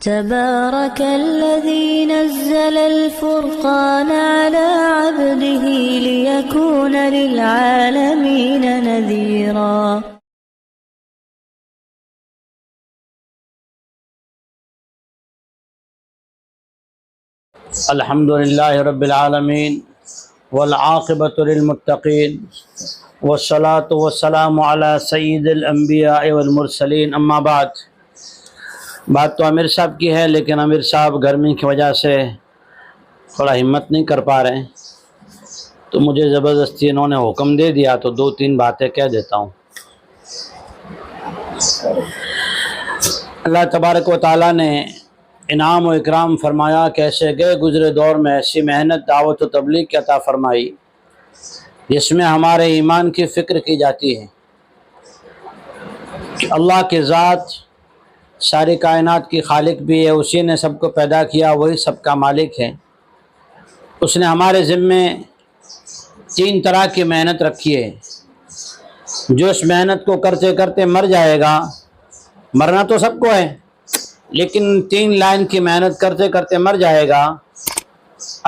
تبارك الذي نزل الفرقان على عبده ليكون للعالمين نذيرا. الحمد للہ رب العالمین والعاقبۃ للمتقین والصلاة والسلام علی سید الانبیاء والمرسلین. اما بعد، بات تو امیر صاحب کی ہے، لیکن امیر صاحب گرمی کی وجہ سے تھوڑا ہمت نہیں کر پا رہے ہیں، تو مجھے زبردستی انہوں نے حکم دے دیا تو دو تین باتیں کہہ دیتا ہوں. اللہ تبارک و تعالیٰ نے انعام و اکرام فرمایا کہ ایسے گئے گزرے دور میں ایسی محنت دعوت و تبلیغ کی عطا فرمائی جس میں ہمارے ایمان کی فکر کی جاتی ہے کہ اللہ کی ذات ساری کائنات کی خالق بھی ہے، اسی نے سب کو پیدا کیا، وہی سب کا مالک ہے. اس نے ہمارے ذمے تین طرح کی محنت رکھی ہے. جو اس محنت کو کرتے کرتے مر جائے گا، مرنا تو سب کو ہے، لیکن تین لائن کی محنت کرتے کرتے مر جائے گا،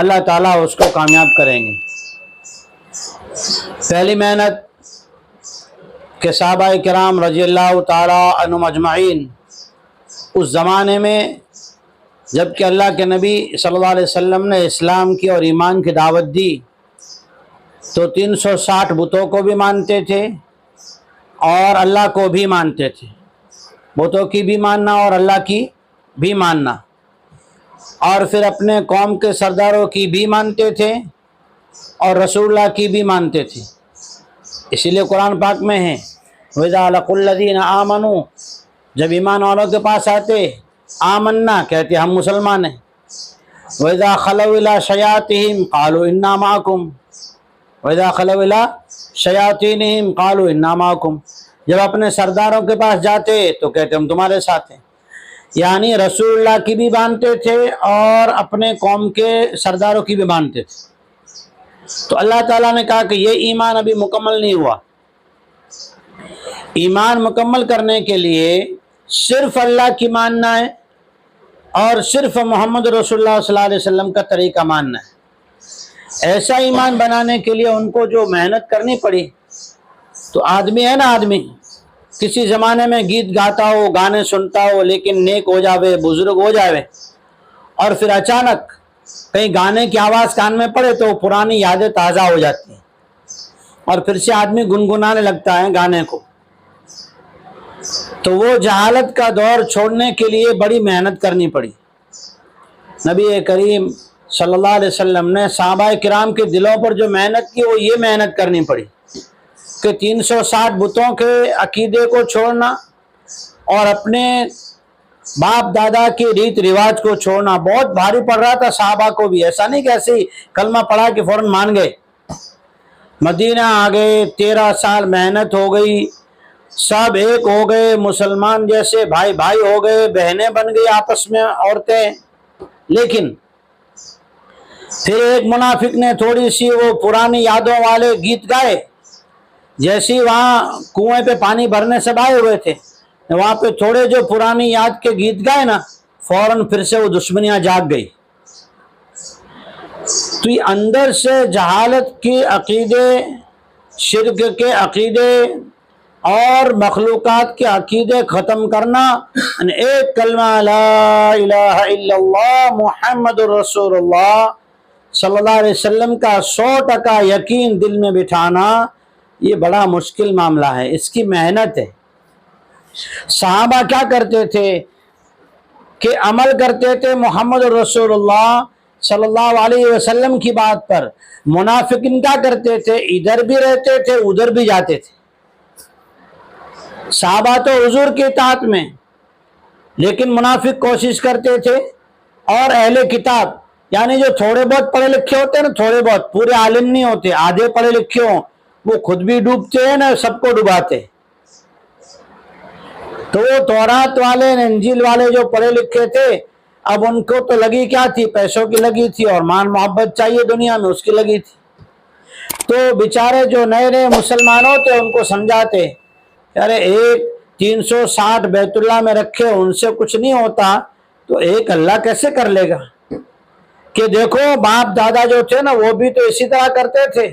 اللہ تعالیٰ اس کو کامیاب کریں گے. پہلی محنت کہ صحابہ کرام رضی اللہ تعالیٰ عنہم اجمعین اس زمانے میں جب کہ اللہ کے نبی صلی اللہ علیہ وسلم نے اسلام کی اور ایمان کی دعوت دی تو 360 بتوں کو بھی مانتے تھے اور اللہ کو بھی مانتے تھے. بتوں کی بھی ماننا اور اللہ کی بھی ماننا، اور پھر اپنے قوم کے سرداروں کی بھی مانتے تھے اور رسول اللہ کی بھی مانتے تھے. اسی لیے قرآن پاک میں ہے وَإِذَا لَقُوا الَّذِينَ آمَنُوا، جب ایمان والوں کے پاس آتے آمنا کہتے ہم مسلمان ہیں. وَإِذَا خَلَوْا إِلَىٰ شَيَاطِينِهِمْ قَالُوا إِنَّا مَعَكُمْ وَإِذَا خَلَوْا إِلَىٰ شَيَاطِينِهِمْ قَالُوا إِنَّا مَعَكُمْ، جب اپنے سرداروں کے پاس جاتے تو کہتے ہم تمہارے ساتھ ہیں. یعنی رسول اللہ کی بھی مانتے تھے اور اپنے قوم کے سرداروں کی بھی مانتے تھے. تو اللہ تعالیٰ نے کہا کہ یہ ایمان ابھی مکمل نہیں ہوا. ایمان مکمل کرنے کے لیے صرف اللہ کی ماننا ہے اور صرف محمد رسول اللہ صلی اللہ علیہ وسلم کا طریقہ ماننا ہے. ایسا ایمان بنانے کے لیے ان کو جو محنت کرنی پڑی، تو آدمی ہے نا، آدمی کسی زمانے میں گیت گاتا ہو، گانے سنتا ہو، لیکن نیک ہو جاوے، بزرگ ہو جاوے، اور پھر اچانک کہیں گانے کی آواز کان میں پڑے تو پرانی یادیں تازہ ہو جاتی ہیں اور پھر سے آدمی گنگنانے لگتا ہے گانے کو. تو وہ جہالت کا دور چھوڑنے کے لیے بڑی محنت کرنی پڑی. نبی کریم صلی اللہ علیہ وسلم نے صحابہ کرام کے دلوں پر جو محنت کی، وہ یہ محنت کرنی پڑی کہ 360 بتوں کے عقیدے کو چھوڑنا اور اپنے باپ دادا کے ریت رواج کو چھوڑنا بہت بھاری پڑ رہا تھا صحابہ کو بھی. ایسا نہیں کہ ایسے ہی کلمہ پڑھا کہ فوراً مان گئے. مدینہ آ گئے، 13 سال محنت ہو گئی، سب ایک ہو گئے، مسلمان جیسے بھائی بھائی ہو گئے، بہنیں بن گئی آپس میں عورتیں. لیکن پھر ایک منافق نے تھوڑی سی وہ پرانی یادوں والے گیت گائے. جیسی وہاں کنویں پہ پانی بھرنے سے آئے ہوئے تھے، وہاں پہ تھوڑے جو پرانی یاد کے گیت گائے نا، فوراً پھر سے وہ دشمنیاں جاگ گئی. تو یہ اندر سے جہالت کے عقیدے، شرک کے عقیدے اور مخلوقات کے عقیدے ختم کرنا، ایک کلمہ لا الہ الا اللہ محمد رسول اللہ صلی اللہ علیہ وسلم کا 100% یقین دل میں بٹھانا، یہ بڑا مشکل معاملہ ہے، اس کی محنت ہے. صحابہ کیا کرتے تھے کہ عمل کرتے تھے محمد رسول اللہ صلی اللہ علیہ وسلم کی بات پر. منافقین کیا کرتے تھے؟ ادھر بھی رہتے تھے، ادھر بھی جاتے تھے. صحابہ تو حضور کی اطاعت میں، لیکن منافق کوشش کرتے تھے. اور اہل کتاب یعنی جو تھوڑے بہت پڑھے لکھے ہوتے ہیں نا، تھوڑے بہت، پورے عالم نہیں ہوتے، آدھے پڑھے لکھے ہوں، وہ خود بھی ڈوبتے ہیں نا، سب کو ڈوباتے. تو وہ تورات والے، انجیل والے جو پڑھے لکھے تھے، اب ان کو تو لگی کیا تھی؟ پیسوں کی لگی تھی اور مان محبت چاہیے دنیا میں، اس کی لگی تھی. تو بیچارے جو نئے نئے مسلمان ہوتے ان کو سمجھاتے، ارے ایک 360 بیت اللہ میں رکھے، ان سے کچھ نہیں ہوتا، تو ایک اللہ کیسے کر لے گا؟ کہ دیکھو باپ دادا جو تھے نا وہ بھی تو اسی طرح کرتے تھے،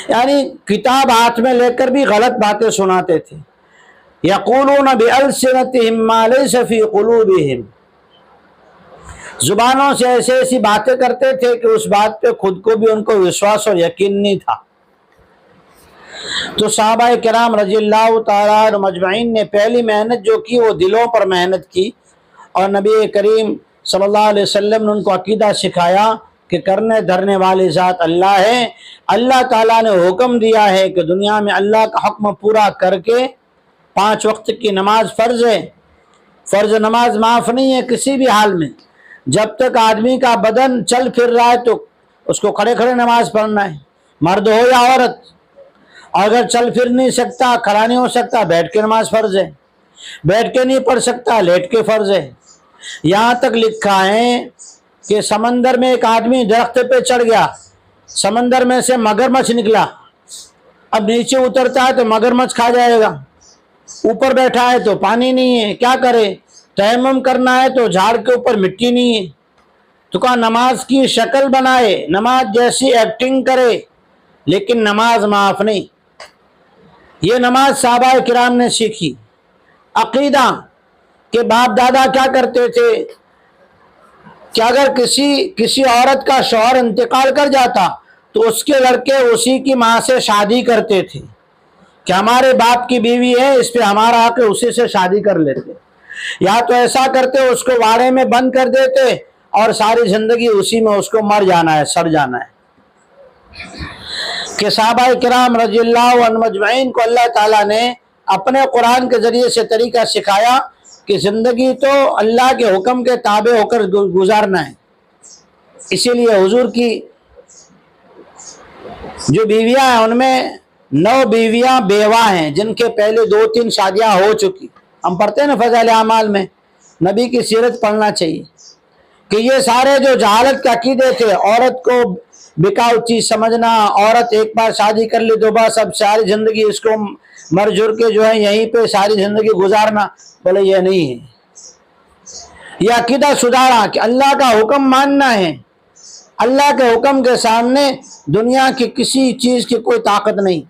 یعنی کتاب ہاتھ میں لے کر بھی غلط باتیں سناتے تھے. یقولون بألسنتہم ما لیس فی قلوبہم، زبانوں سے ایسی ایسی باتیں کرتے تھے کہ اس بات پہ خود کو بھی ان کو وشواس اور یقین نہیں تھا. تو صحابہ کرام رضی اللہ تعالیٰ عنہ مجمعین نے پہلی محنت جو کی وہ دلوں پر محنت کی، اور نبی کریم صلی اللہ علیہ وسلم نے ان کو عقیدہ سکھایا کہ کرنے دھرنے والی ذات اللہ ہے. اللہ تعالیٰ نے حکم دیا ہے کہ دنیا میں اللہ کا حکم پورا کر کے 5 وقت کی نماز فرض ہے. فرض نماز معاف نہیں ہے کسی بھی حال میں. جب تک آدمی کا بدن چل پھر رہا ہے تو اس کو کھڑے کھڑے نماز پڑھنا ہے، مرد ہو یا عورت. اگر چل پھر نہیں سکتا، کھڑا نہیں ہو سکتا، بیٹھ کے نماز فرض ہے. بیٹھ کے نہیں پڑھ سکتا، لیٹ کے فرض ہے. یہاں تک لکھا ہے کہ سمندر میں ایک آدمی درخت پہ چڑھ گیا، سمندر میں سے مگرمچھ نکلا. اب نیچے اترتا ہے تو مگرمچھ کھا جائے گا، اوپر بیٹھا ہے تو پانی نہیں ہے، کیا کرے؟ تیمم کرنا ہے تو جھاڑ کے اوپر مٹی نہیں ہے. تو کہا نماز کی شکل بنائے، نماز جیسی ایکٹنگ کرے، لیکن نماز معاف نہیں. یہ نماز صحابہ کرام نے سیکھی. عقیدہ کہ باپ دادا کیا کرتے تھے کہ اگر کسی عورت کا شوہر انتقال کر جاتا تو اس کے لڑکے اسی کی ماں سے شادی کرتے تھے کہ ہمارے باپ کی بیوی ہے، اس پہ ہمارا حق ہے، اسی سے شادی کر لیتے. یا تو ایسا کرتے اس کو واڑے میں بند کر دیتے اور ساری زندگی اسی میں اس کو مر جانا ہے، سڑ جانا ہے. کہ صحابہ کرام رضی اللہ عنہ مجمعین کو اللہ تعالیٰ نے اپنے قرآن کے ذریعے سے طریقہ سکھایا کہ زندگی تو اللہ کے حکم کے تابع ہو کر گزارنا ہے. اسی لیے حضور کی جو بیویاں ہیں ان میں 9 بیویاں بیوہ ہیں جن کے پہلے 2-3 شادیاں ہو چکی. ہم پڑھتے ہیں نا فضائل اعمال میں، نبی کی سیرت پڑھنا چاہیے کہ یہ سارے جو جہالت کے عقیدے تھے، عورت کو بکاؤ چیز سمجھنا، عورت ایک بار شادی کر لی تو بس اب ساری زندگی اس کو مر جھر کے جو ہے یہیں پہ ساری زندگی گزارنا، بولے یہ نہیں ہے. یہ عقیدہ سدھارا کہ اللہ کا حکم ماننا ہے. اللہ کے حکم کے سامنے دنیا کی کسی چیز کی کوئی طاقت نہیں.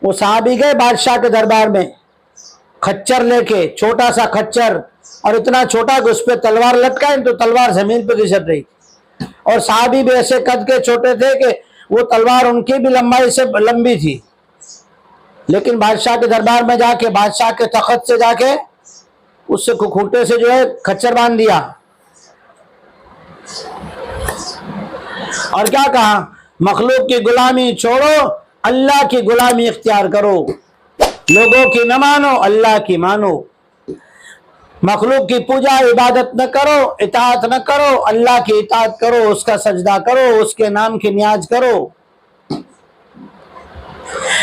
وہ صحابی گئے بادشاہ کے دربار میں کھچر لے کے، چھوٹا سا کھچر، اور اتنا چھوٹا کہ اس پہ تلوار لٹکائے تو تلوار زمین پہ گھسٹ رہی. اور صحابی بھی ایسے قد کے چھوٹے تھے کہ وہ تلوار ان کی بھی لمبائی سے لمبی تھی. لیکن بادشاہ کے دربار میں جا کے بادشاہ کے تخت سے جا کے اس سے کھوٹے سے جو ہے کھچر باندھ دیا اور کیا کہا؟ مخلوق کی غلامی چھوڑو، اللہ کی غلامی اختیار کرو. لوگوں کی نہ مانو، اللہ کی مانو. مخلوق کی پوجا عبادت نہ کرو، اطاعت نہ کرو، اللہ کی اطاعت کرو، اس کا سجدہ کرو، اس کے نام کی نیاز کرو.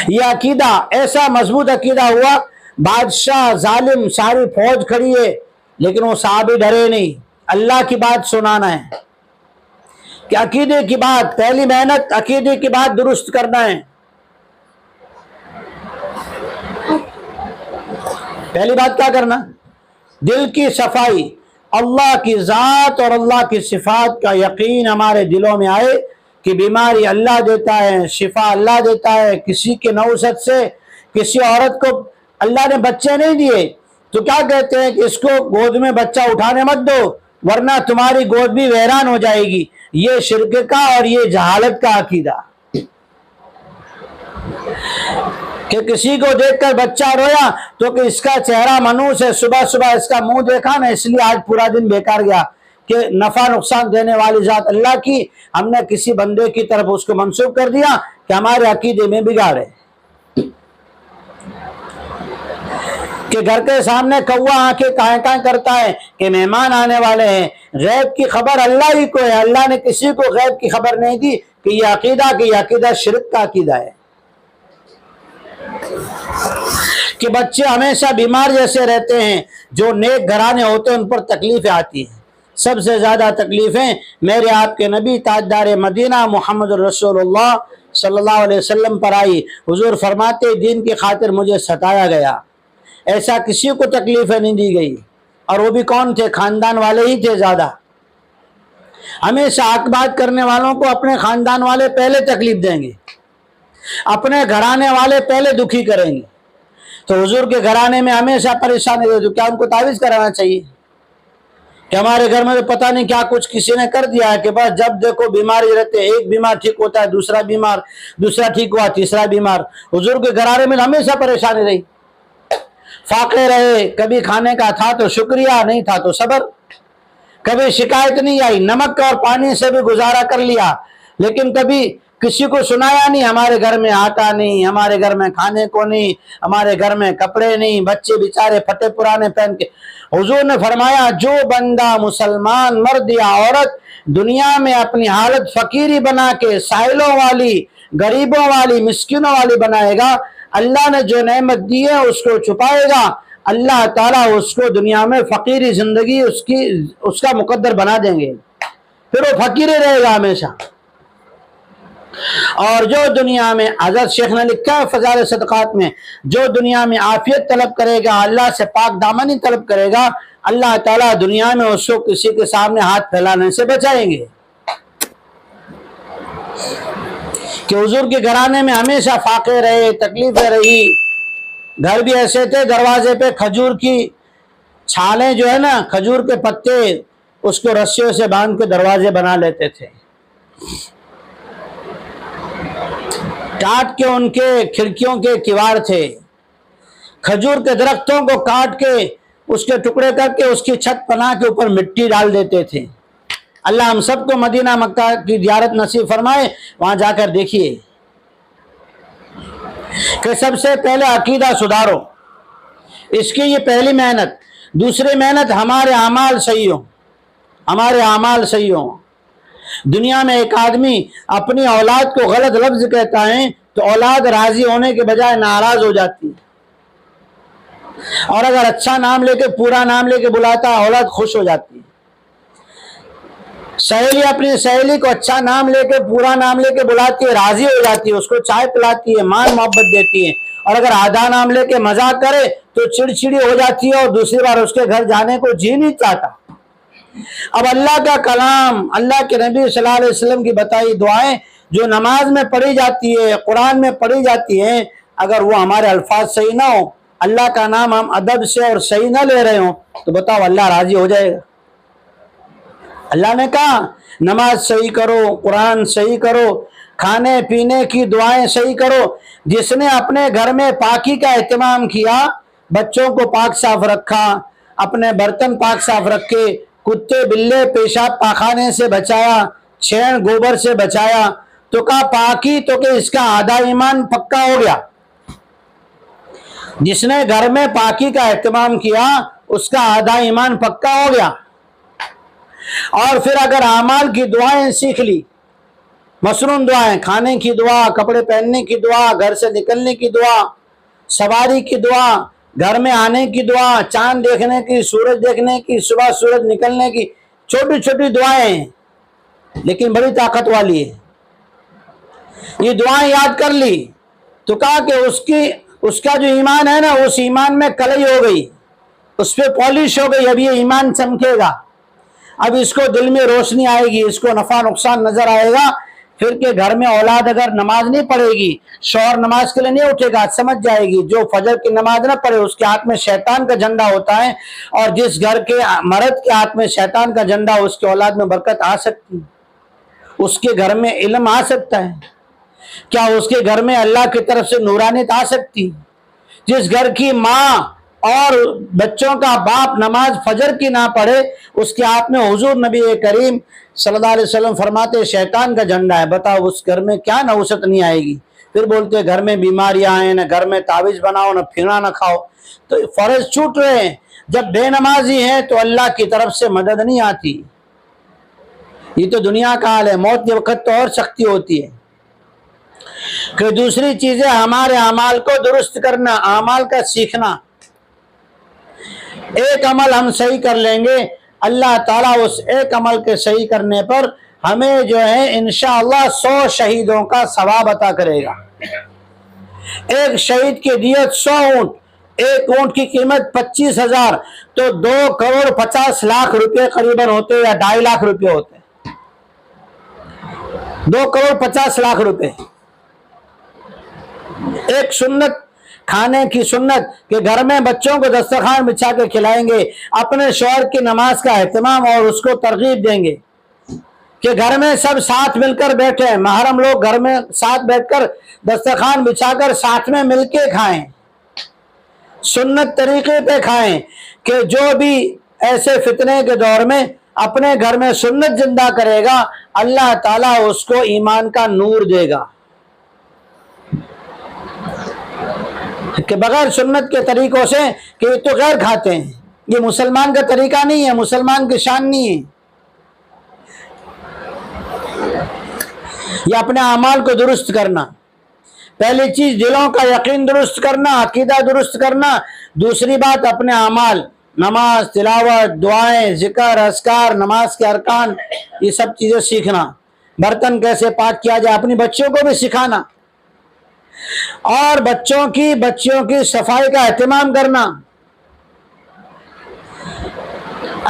یہ عقیدہ ایسا مضبوط عقیدہ ہوا. بادشاہ ظالم، ساری فوج کھڑی ہے لیکن وہ صحابی ڈرے نہیں. اللہ کی بات سنانا ہے کہ عقیدے کی بات، پہلی محنت عقیدے کی بات درست کرنا ہے. پہلی بات کیا کرنا؟ دل کی صفائی، اللہ کی ذات اور اللہ کی صفات کا یقین ہمارے دلوں میں آئے کہ بیماری اللہ دیتا ہے، شفا اللہ دیتا ہے. کسی کے نوست سے کسی عورت کو اللہ نے بچے نہیں دیے تو کیا کہتے ہیں کہ اس کو گود میں بچہ اٹھانے مت دو ورنہ تمہاری گود بھی ویران ہو جائے گی. یہ شرک کا اور یہ جہالت کا عقیدہ کہ کسی کو دیکھ کر بچہ رویا تو کہ اس کا چہرہ منوس ہے، صبح صبح اس کا منہ دیکھا نا اس لیے آج پورا دن بیکار گیا. کہ نفع نقصان دینے والی ذات اللہ کی ہم نے کسی بندے کی طرف اس کو منسوب کر دیا کہ ہمارے عقیدے میں بگاڑ ہے. کہ گھر کے سامنے کوا آنکھیں کائیں کرتا ہے کہ مہمان آنے والے ہیں. غیب کی خبر اللہ ہی کو ہے، اللہ نے کسی کو غیب کی خبر نہیں دی. کہ یہ عقیدہ شرک کا عقیدہ ہے. کہ بچے ہمیشہ بیمار جیسے رہتے ہیں، جو نیک گھرانے ہوتے ہیں ان پر تکلیفیں آتی ہیں. سب سے زیادہ تکلیفیں میرے آپ کے نبی تاجدار مدینہ محمد رسول اللہ صلی اللہ علیہ وسلم پر آئی. حضور فرماتے دین کی خاطر مجھے ستایا گیا، ایسا کسی کو تکلیفیں نہیں دی گئی. اور وہ بھی کون تھے؟ خاندان والے ہی تھے زیادہ. ہمیشہ حق بات کرنے والوں کو اپنے خاندان والے پہلے تکلیف دیں گے، اپنے گھرانے والے پہلے دکھی کریں گے. تو حضور کے گھرانے میں ہمیشہ پریشانی رہے، تو کیا ان کو تعویذ کرانا چاہیے کہ ہمارے گھر میں تو پتہ نہیں کیا کچھ کسی نے کر دیا ہے کہ بس جب دیکھو بیماری رہتے، ایک بیمار ٹھیک ہوتا ہے دوسرا بیمار، دوسرا ٹھیک ہوا تیسرا بیمار. حضور کے گھرانے میں ہمیشہ پریشانی رہی، فاقے رہے. کبھی کھانے کا تھا تو شکریہ، نہیں تھا تو صبر. کبھی شکایت نہیں آئی، نمک اور پانی سے بھی گزارا کر لیا، لیکن کبھی کسی کو سنایا نہیں ہمارے گھر میں آٹا نہیں، ہمارے گھر میں کھانے کو نہیں، ہمارے گھر میں کپڑے نہیں، بچے بیچارے پھٹے پرانے پہن کے. حضور نے فرمایا جو بندہ مسلمان مرد یا عورت دنیا میں اپنی حالت فقیری بنا کے سائلوں والی، غریبوں والی، مسکینوں والی بنائے گا، اللہ نے جو نعمت دی ہے اس کو چھپائے گا، اللہ تعالیٰ اس کو دنیا میں فقیری زندگی اس کا مقدر بنا دیں گے، پھر وہ فقیر ہی رہے گا ہمیشہ. اور جو دنیا میں، حضرت شیخ نے لکھا ہے فضائل صدقات میں، جو دنیا میں عافیت طلب کرے گا، اللہ سے پاک دامنی طلب کرے گا، اللہ تعالیٰ دنیا میں اس کو کسی کے سامنے ہاتھ پھیلانے سے بچائیں گے. کہ حضور کے گھرانے میں ہمیشہ فاقے رہے، تکلیفیں رہی. گھر بھی ایسے تھے دروازے پہ کھجور کی چھالیں جو ہے نا، کھجور کے پتے، اس کو رسیوں سے باندھ کے دروازے بنا لیتے تھے، کاٹ کے ان کے کھڑکیوں کے کیواڑ تھے. کھجور کے درختوں کو کاٹ کے اس کے ٹکڑے کر کے اس کی چھت پنا کے اوپر مٹی ڈال دیتے تھے. اللہ ہم سب کو مدینہ مکہ کی زیارت نصیب فرمائے، وہاں جا کر دیکھیے کہ سب سے پہلے عقیدہ سدھارو، اس کی یہ پہلی محنت. دوسری محنت ہمارے اعمال صحیح ہوں، ہمارے اعمال صحیح ہوں. دنیا میں ایک آدمی اپنی اولاد کو غلط لفظ کہتا ہے تو اولاد راضی ہونے کے بجائے ناراض ہو جاتی ہے، اور اگر اچھا نام لے کے، پورا نام لے کے بلاتا ہے اولاد خوش ہو جاتی ہے. سہیلی اپنی سہیلی کو اچھا نام لے کے، پورا نام لے کے بلاتی ہے، راضی ہو جاتی ہے، اس کو چائے پلاتی ہے، مان محبت دیتی ہے. اور اگر آدھا نام لے کے مذاق کرے تو چڑچڑی ہو جاتی ہے اور دوسری بار اس کے گھر جانے کو جی نہیں چاہتا. اب اللہ کا کلام، اللہ کے نبی صلی اللہ علیہ وسلم کی بتائی دعائیں جو نماز میں پڑھی جاتی ہے، قرآن میں پڑھی جاتی ہیں، اگر وہ ہمارے الفاظ صحیح نہ ہو، اللہ کا نام ہم ادب سے اور صحیح نہ لے رہے ہوں، تو بتاؤ اللہ راضی ہو جائے گا؟ اللہ نے کہا نماز صحیح کرو، قرآن صحیح کرو، کھانے پینے کی دعائیں صحیح کرو. جس نے اپنے گھر میں پاکی کا اہتمام کیا، بچوں کو پاک صاف رکھا، اپنے برتن پاک صاف رکھے، کتے بلے پیشاب پاخانے سے بچایا، چھین گوبر سے بچایا، تو کہا پاکی تو کہ اس کا آدھا ایمان پکا ہو گیا. جس نے گھر میں پاکی کا اہتمام کیا اس کا آدھا ایمان پکا ہو گیا. اور پھر اگر اعمال کی دعائیں سیکھ لی، مصنون دعائیں، کھانے کی دعا، کپڑے پہننے کی دعا، گھر سے نکلنے کی دعا، سواری کی دعا، گھر میں آنے کی دعا، چاند دیکھنے کی، سورج دیکھنے کی، صبح سورج نکلنے کی، چھوٹی چھوٹی دعائیں ہیں لیکن بڑی طاقت والی ہے. یہ دعائیں یاد کر لی تو کہا کہ اس کا جو ایمان ہے نا، اس ایمان میں کلئی ہو گئی، اس پہ پالش ہو گئی، اب یہ ایمان چمکے گا، اب اس کو دل میں روشنی آئے گی، اس کو نفع نقصان نظر آئے گا. پھر کہ گھر میں اولاد اگر نماز نہیں پڑھے گی، شوہر نماز کے لیے نہیں اٹھے گا، سمجھ جائے گی جو فجر کی نماز نہ پڑھے اس کے ہاتھ میں شیطان کا جھنڈا ہوتا ہے، اور جس گھر کے مرد کے ہاتھ میں شیطان کا جھنڈا، اس کے اولاد میں برکت آ سکتی ہے، اس کے گھر میں علم آ سکتا ہے. کیا اس کے گھر میں اللہ کی طرف سے نورانیت آ سکتی؟ جس گھر کی ماں اور بچوں کا باپ نماز فجر کی نہ پڑھے، اس کے ہاتھ میں حضور نبی کریم صلی اللہ علیہ وسلم فرماتے شیطان کا جھنڈا ہے. بتاؤ اس گھر میں کیا نحوست نہیں آئے گی؟ پھر بولتے گھر میں بیماریاں ہیں، نہ گھر میں تعویذ بناؤ، نہ پھینا نہ کھاؤ. تو فرض چھوٹ رہے ہیں. جب بے نمازی ہیں تو اللہ کی طرف سے مدد نہیں آتی. یہ تو دنیا کا حال ہے. موت کے وقت تو اور سختی ہوتی ہے. کہ دوسری چیزیں ہمارے اعمال کو درست کرنا، اعمال کا سیکھنا. ایک عمل ہم صحیح کر لیں گے، اللہ تعالیٰ اس ایک عمل کے صحیح کرنے پر ہمیں جو ہے انشاءاللہ 100 شہیدوں کا ثواب عطا کرے گا. ایک شہید کی دیت 100 اونٹ، ایک اونٹ کی قیمت 25,000 تو 2,50,00,000 روپے قریباً ہوتے یا 2.5 لاکھ روپے ہوتے. 2,50,00,000 روپے. ایک سنت کھانے کی سنت کہ گھر میں بچوں کو دسترخوان بچھا کے کھلائیں گے, اپنے شوہر کی نماز کا اہتمام اور اس کو ترغیب دیں گے کہ گھر میں سب ساتھ مل کر بیٹھیں, محرم لوگ گھر میں ساتھ بیٹھ کر دسترخوان بچھا کر ساتھ میں مل کے کھائیں, سنت طریقے پہ کھائیں کہ جو بھی ایسے فتنے کے دور میں اپنے گھر میں سنت زندہ کرے گا اللہ تعالیٰ اس کو ایمان کا نور دے گا. کہ بغیر سنت کے طریقوں سے کہ یہ تو غیر کھاتے ہیں, یہ مسلمان کا طریقہ نہیں ہے, مسلمان کی شان نہیں ہے. یہ اپنے اعمال کو درست کرنا, پہلی چیز دلوں کا یقین درست کرنا, عقیدہ درست کرنا. دوسری بات اپنے اعمال, نماز, تلاوت, دعائیں, ذکر, اذکار, نماز کے ارکان, یہ سب چیزیں سیکھنا. برتن کیسے پاک کیا جائے اپنی بچوں کو بھی سکھانا, اور بچوں کی صفائی کا اہتمام کرنا.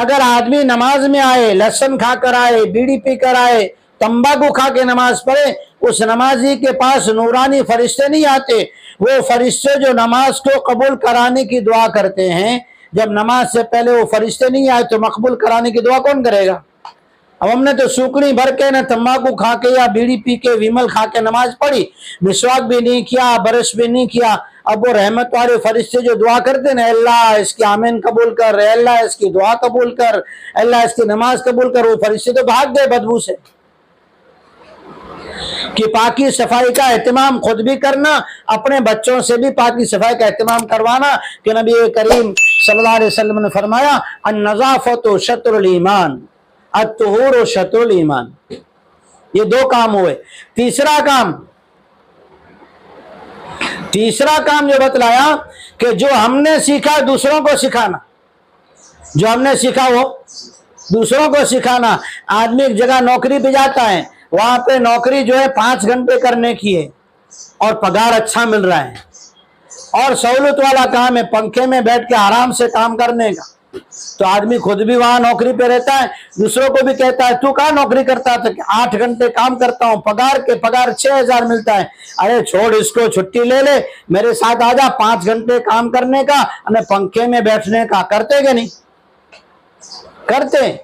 اگر آدمی نماز میں آئے, لہسن کھا کر آئے, بیڑی پی کر آئے, تمباکو کھا کے نماز پڑھے, اس نمازی کے پاس نورانی فرشتے نہیں آتے. وہ فرشتے جو نماز کو قبول کرانے کی دعا کرتے ہیں, جب نماز سے پہلے وہ فرشتے نہیں آئے تو مقبول کرانے کی دعا کون کرے گا؟ اب ہم نے تو سوکڑی بھر کے نہ تمباکو کھا کے یا بیڑی پی کے ویمل کھا کے نماز پڑھی, مسواک بھی نہیں کیا, برش بھی نہیں کیا. اب وہ رحمت والے فرشتے جو دعا کرتے نا, اللہ اس کی آمین قبول کر, اللہ اس کی دعا قبول کر, اللہ اس کی نماز قبول کر, وہ فرشتے تو بھاگ گئے بدبو سے. کہ پاکی صفائی کا اہتمام خود بھی کرنا, اپنے بچوں سے بھی پاکی صفائی کا اہتمام کروانا. کہ نبی کریم صلی اللہ علیہ وسلم نے فرمایا النظافت شطر الایمان, الطہور شطر الایمان. یہ دو کام ہوئے. تیسرا کام جو بتلایا کہ جو ہم نے سیکھا دوسروں کو سکھانا, جو ہم نے سیکھا وہ دوسروں کو سکھانا. آدمی ایک جگہ نوکری پہ جاتا ہے, وہاں پہ نوکری جو ہے 5 گھنٹے کرنے کی ہے اور پگار اچھا مل رہا ہے اور سہولت والا کام ہے, پنکھے میں بیٹھ کے آرام سے کام کرنے کا. تو آدمی خود بھی وہاں نوکری پہ رہتا ہے, دوسروں کو بھی کہتا ہے تو کہاں نوکری کرتا تھا؟ کہ 8 گھنٹے کام کرتا ہوں, پگار 6,000 ملتا ہے. ارے چھوڑ اس کو, چھٹی لے لے, میرے ساتھ آ جا, 5 گھنٹے کام کرنے کا, پنکھے میں بیٹھنے کا. کرتے کہ نہیں کرتے؟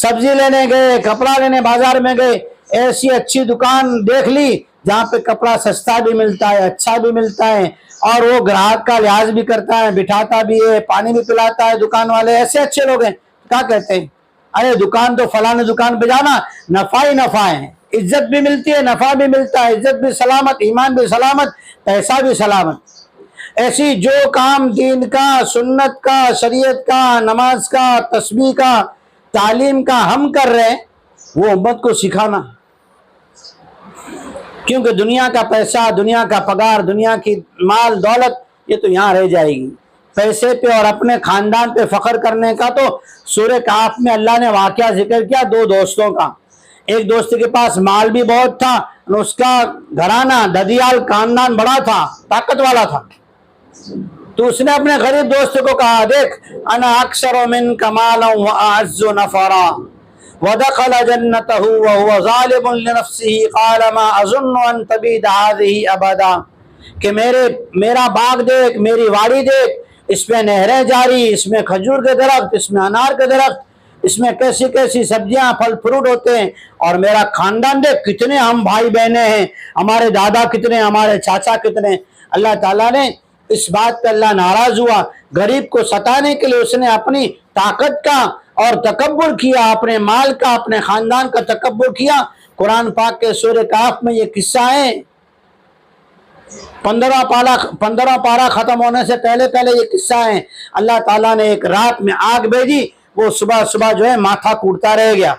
سبزی لینے گئے, کپڑا لینے بازار میں گئے, ایسی اچھی دکان دیکھ لی جہاں پہ کپڑا سستا بھی ملتا ہے, اچھا بھی ملتا ہے, اور وہ گراہک کا لحاظ بھی کرتا ہے, بٹھاتا بھی ہے, پانی بھی پلاتا ہے. دکان والے ایسے اچھے لوگ ہیں. کیا کہتے ہیں؟ ارے دکان تو فلاں دکان پہ جانا, نفع ہی نفع ہے, عزت بھی ملتی ہے, نفع بھی ملتا ہے, عزت بھی سلامت, ایمان بھی سلامت, پیسہ بھی سلامت. ایسی جو کام دین کا, سنت کا, شریعت کا, نماز کا, تسبیح کا, تعلیم کا ہم کر رہے ہیں, وہ امت کو سکھانا. کیونکہ دنیا کا پیسہ, دنیا کا پگار, دنیا کی مال دولت, یہ تو یہاں رہ جائے گی. پیسے پہ اور اپنے خاندان پہ فخر کرنے کا تو سورہ کہف میں اللہ نے واقعہ ذکر کیا 2 دوستوں کا. ایک دوست کے پاس مال بھی بہت تھا, اس کا گھرانہ ددیال خاندان بڑا تھا, طاقت والا تھا. تو اس نے اپنے غریب دوست کو کہا, دیکھ انا اکثر منک مالا واعز نفرا ودخل جنته وهو ظالم لنفسه قال ما اظن ان تبيد هذه ابدا. کہ میرا باغ دیکھ, میری واڑی دیکھ, اس میں نہریں جاری, اس میں کھجور کے درخت, اس میں انار کے درخت, اس میں کیسی کیسی سبزیاں پھل فروٹ ہوتے ہیں, اور میرا خاندان دیکھ کتنے ہم بھائی بہنیں ہیں, ہمارے دادا کتنے, ہمارے چاچا کتنے. اللہ تعالیٰ نے اس بات پہ اللہ ناراض ہوا. غریب کو ستانے کے لیے اس نے اپنی طاقت کا اور تکبر کیا, اپنے مال کا, اپنے خاندان کا تکبر کیا. قرآن پاک کے سورہ کہف میں یہ قصہ ہے. 15 پارہ ختم ہونے سے پہلے یہ قصہ ہے. اللہ تعالیٰ نے ایک رات میں آگ بھیجی, وہ صبح جو ہے ماتھا کوڑتا رہ گیا.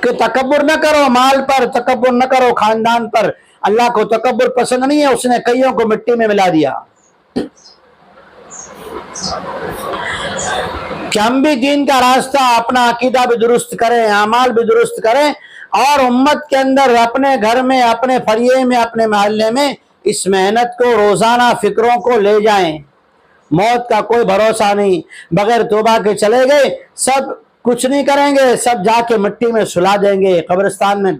کہ تکبر نہ کرو مال پر, تکبر نہ کرو خاندان پر. اللہ کو تکبر پسند نہیں ہے, اس نے کئیوں کو مٹی میں ملا دیا. کہ ہم بھی دین کا راستہ, اپنا عقیدہ بھی درست کریں, اعمال بھی درست کریں, اور امت کے اندر اپنے گھر میں, اپنے فریے میں, اپنے محلے میں اس محنت کو روزانہ فکروں کو لے جائیں. موت کا کوئی بھروسہ نہیں. بغیر توبہ کے چلے گئے سب کچھ نہیں کریں گے, سب جا کے مٹی میں سلا دیں گے. قبرستان میں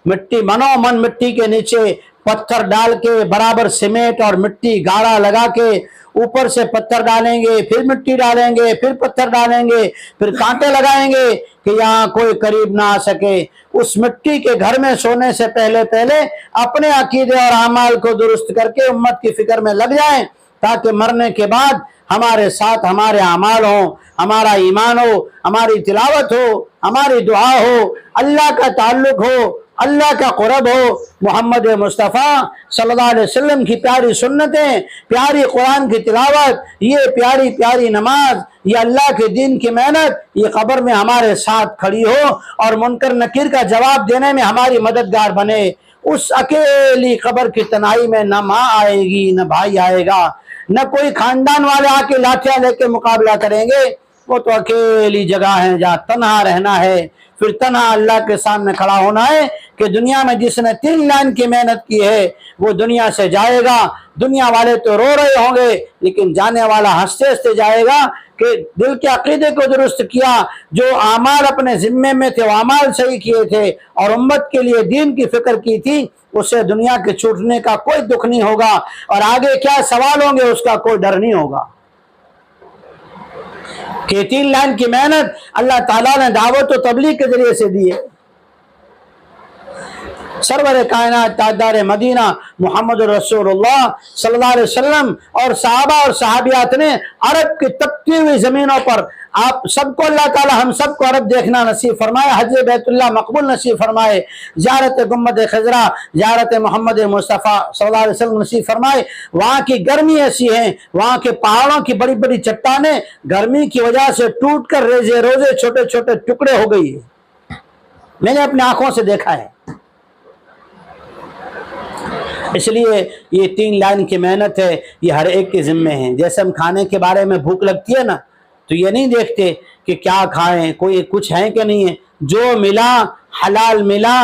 مٹی منو من مٹی کے نیچے پتھر ڈال کے برابر سیمنٹ اور مٹی گاڑا لگا کے اوپر سے پتھر ڈالیں گے, پھر مٹی ڈالیں گے, پھر پتھر ڈالیں گے, پھر کانٹے لگائیں گے کہ یہاں کوئی قریب نہ آ سکے. اس مٹی کے گھر میں سونے سے پہلے اپنے عقیدے اور اعمال کو درست کر کے امت کی فکر میں لگ جائیں, تاکہ مرنے کے بعد ہمارے ساتھ ہمارے اعمال ہوں, ہمارا ایمان ہو, ہماری تلاوت ہو, ہماری دعا ہو, اللہ کا تعلق ہو, اللہ کا قرب ہو, محمد مصطفیٰ صلی اللہ علیہ وسلم کی پیاری سنتیں, پیاری قرآن کی تلاوت, یہ پیاری پیاری نماز, یہ اللہ کے دین کی محنت, یہ قبر میں ہمارے ساتھ کھڑی ہو اور منکر نکیر کا جواب دینے میں ہماری مددگار بنے. اس اکیلی قبر کی تنہائی میں نہ ماں آئے گی, نہ بھائی آئے گا, نہ کوئی خاندان والے آ کے لاٹھیاں لے کے مقابلہ کریں گے. وہ تو اکیلی جگہ ہے جہاں تنہا رہنا ہے, پھر تنہا اللہ کے سامنے کھڑا ہونا ہے کہ دنیا میں جس نے 3 لائن کی محنت کی ہے وہ دنیا سے جائے گا. دنیا والے تو رو رہے ہوں گے, لیکن جانے والا ہنستے ہنستے جائے گا کہ دل کے عقیدے کو درست کیا, جو اعمال اپنے ذمے میں تھے وہ اعمال صحیح کیے تھے اور امت کے لیے دین کی فکر کی تھی, اسے دنیا کے چھوٹنے کا کوئی دکھ نہیں ہوگا, اور آگے کیا سوال ہوں گے اس کا کوئی ڈر نہیں ہوگا. کہ 3 لائن کی محنت اللہ تعالیٰ نے دعوت و تبلیغ کے ذریعے سے دی ہے. سرور کائنات تاجدار مدینہ محمد رسول اللہ صلی اللہ علیہ وسلم اور صحابہ اور صحابیات نے عرب کی تپتی ہوئی زمینوں پر, آپ سب کو اللہ تعالی ہم سب کو عرب دیکھنا نصیب فرمائے, حج بیت اللہ مقبول نصیب فرمائے, زیارت گنبد خضرا, زیارت محمد مصطفیٰ صلی اللہ علیہ وسلم نصیب فرمائے. وہاں کی گرمی ایسی ہے, وہاں کے پہاڑوں کی بڑی بڑی چٹانیں گرمی کی وجہ سے ٹوٹ کر ریزے روزے چھوٹے چھوٹے ٹکڑے ہو گئی ہے. میں نے اپنی آنکھوں سے دیکھا ہے. اس لیے یہ 3 لائن کی محنت ہے, یہ ہر ایک کے ذمے ہیں. جیسے ہم کھانے کے بارے میں بھوک لگتی ہے نا, تو یہ نہیں دیکھتے کہ کیا کھائیں, کوئی کچھ ہے کہ نہیں ہے, جو ملا حلال ملا,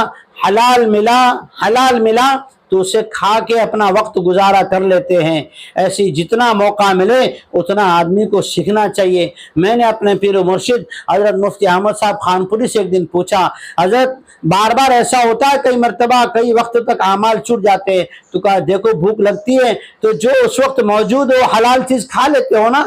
حلال ملا, حلال ملا تو اسے کھا کے اپنا وقت گزارا کر لیتے ہیں. ایسی جتنا موقع ملے اتنا آدمی کو سیکھنا چاہیے. میں نے اپنے پیر و مرشد حضرت مفتی احمد صاحب خانپوری سے ایک دن پوچھا, حضرت بار بار ایسا ہوتا ہے کئی مرتبہ کئی وقت تک اعمال چھوٹ جاتے ہیں, تو کہا دیکھو بھوک لگتی ہے تو جو اس وقت موجود ہو حلال چیز کھا لیتے ہو نا,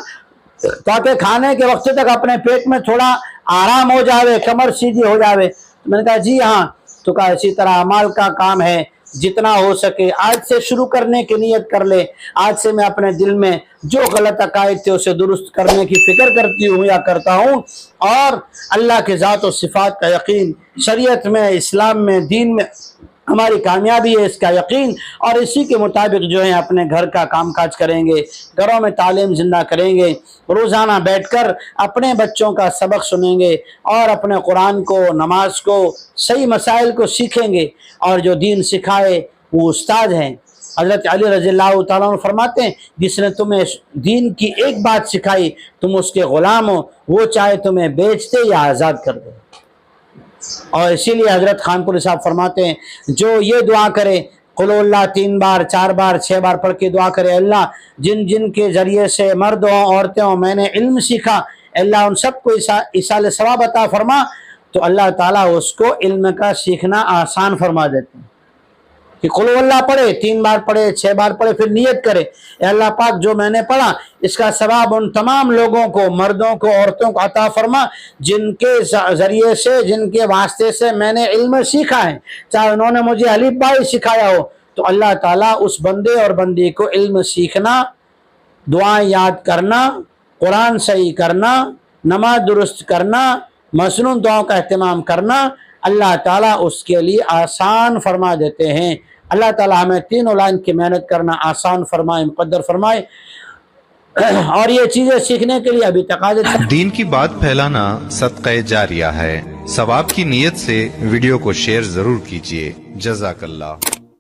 تاکہ کھانے کے وقت تک اپنے پیٹ میں تھوڑا آرام ہو جاوے, کمر سیدھی ہو جاوے. میں نے کہا جی ہاں. تو کہا اسی طرح اعمال کا کام ہے, جتنا ہو سکے آج سے شروع کرنے کی نیت کر لے. آج سے میں اپنے دل میں جو غلط عقائد تھے اسے درست کرنے کی فکر کرتی ہوں یا کرتا ہوں, اور اللہ کے ذات و صفات کا یقین, شریعت میں, اسلام میں, دین میں ہماری کامیابی ہے اس کا یقین, اور اسی کے مطابق جو ہے اپنے گھر کا کام کاج کریں گے, گھروں میں تعلیم زندہ کریں گے, روزانہ بیٹھ کر اپنے بچوں کا سبق سنیں گے اور اپنے قرآن کو, نماز کو, صحیح مسائل کو سیکھیں گے. اور جو دین سکھائے وہ استاد ہیں. حضرت علی رضی اللہ تعالیٰ عنہ فرماتے ہیں جس نے تمہیں دین کی ایک بات سکھائی تم اس کے غلام ہو, وہ چاہے تمہیں بیچ دے یا آزاد کر دے. اور اسی لیے حضرت خانپوری صاحب فرماتے ہیں جو یہ دعا کرے, قل اللہ 3 بار 4 بار 6 بار پڑھ کے دعا کرے, اللہ جن جن کے ذریعے سے مرد ہوں عورتیں ہوں میں نے علم سیکھا, اللہ ان سب کو ایصال ثواب عطا فرما, تو اللہ تعالیٰ اس کو علم کا سیکھنا آسان فرما دیتے ہیں. کہ قل اللہ پڑھے, 3 بار پڑھے, 6 بار پڑھے, پھر نیت کرے اے اللہ پاک جو میں نے پڑھا اس کا ثواب ان تمام لوگوں کو, مردوں کو, عورتوں کو عطا فرما جن کے ذریعے سے, جن کے واسطے سے میں نے علم سیکھا ہے, چاہے انہوں نے مجھے الف بائی سکھایا ہو. تو اللہ تعالیٰ اس بندے اور بندی کو علم سیکھنا, دعائیں یاد کرنا, قرآن صحیح کرنا, نماز درست کرنا, مسنون دعاؤں کا اہتمام کرنا, اللہ تعالیٰ اس کے لیے آسان فرما دیتے ہیں. اللہ تعالیٰ ہمیں 3 لائن کی محنت کرنا آسان فرمائے, مقدر فرمائے, اور یہ چیزیں سیکھنے کے لیے ابھی تقاضے. دین کی بات پھیلانا صدقہ جاریہ ہے. ثواب کی نیت سے ویڈیو کو شیئر ضرور کیجیے. جزاک اللہ.